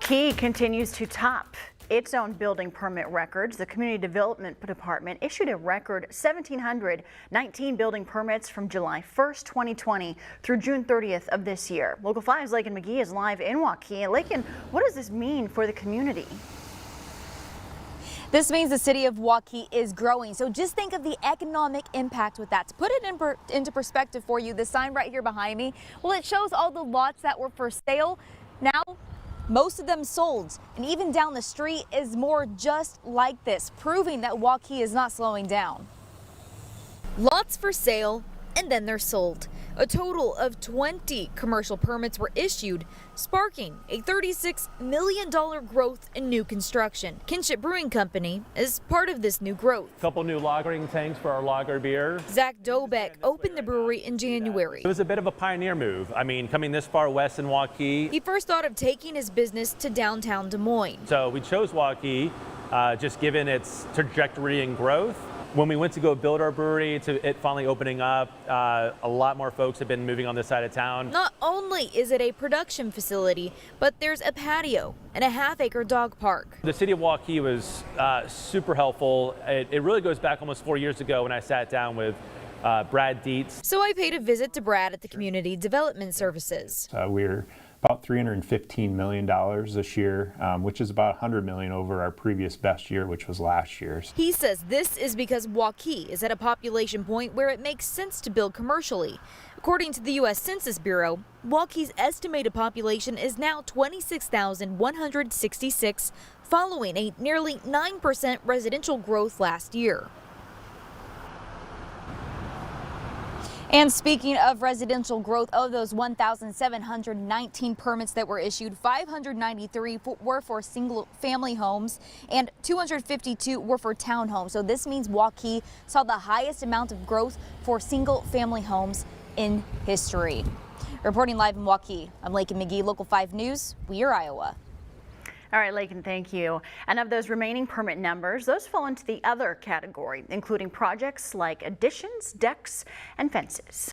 Waukee continues to top its own building permit records. The Community Development Department issued a record 1,719 building permits from July 1st, 2020 through June 30th of this year. Local 5's Lakin McGee is live in Waukee. Lakin, what does this mean for the community? This means the city of Waukee is growing. So just think of the economic impact with that. To put it into perspective for you, the sign right here behind me, well, it shows all the lots that were for sale. Now, most of them sold, and even down the street is more just like this, proving that Waukee is not slowing down. Lots for sale, and then they're sold. A total of 20 commercial permits were issued, sparking a $36 million growth in new construction. Kinship Brewing Company is part of this new growth. A couple new lagering tanks for our lager beer. Zach Dobeck opened the brewery in January. It was a bit of a pioneer move. I mean, coming this far west in Waukee. He first thought of taking his business to downtown Des Moines. So we chose Waukee, just given its trajectory and growth. When we went to go build our brewery, to it finally opening up, a lot more folks have been moving on this side of town. Not only is it a production facility, but there's a patio and a half-acre dog park. The city of Waukee was super helpful. It really goes back almost 4 years ago when I sat down with Brad Dietz. So I paid a visit to Brad at the Community Development Services. We're about $315 million this year, which is about $100 million over our previous best year, which was last year's. He says this is because Waukee is at a population point where it makes sense to build commercially. According to the U.S. Census Bureau, Waukee's estimated population is now 26,166, following a nearly 9% residential growth last year. And speaking of residential growth, of those 1,719 permits that were issued, 593 were for single family homes and 252 were for townhomes. So this means Waukee saw the highest amount of growth for single family homes in history. Reporting live in Waukee, I'm Lakin McGee, Local 5 News. We are Iowa. All right, Lakin, thank you. And of those remaining permit numbers, those fall into the other category, including projects like additions, decks, and fences.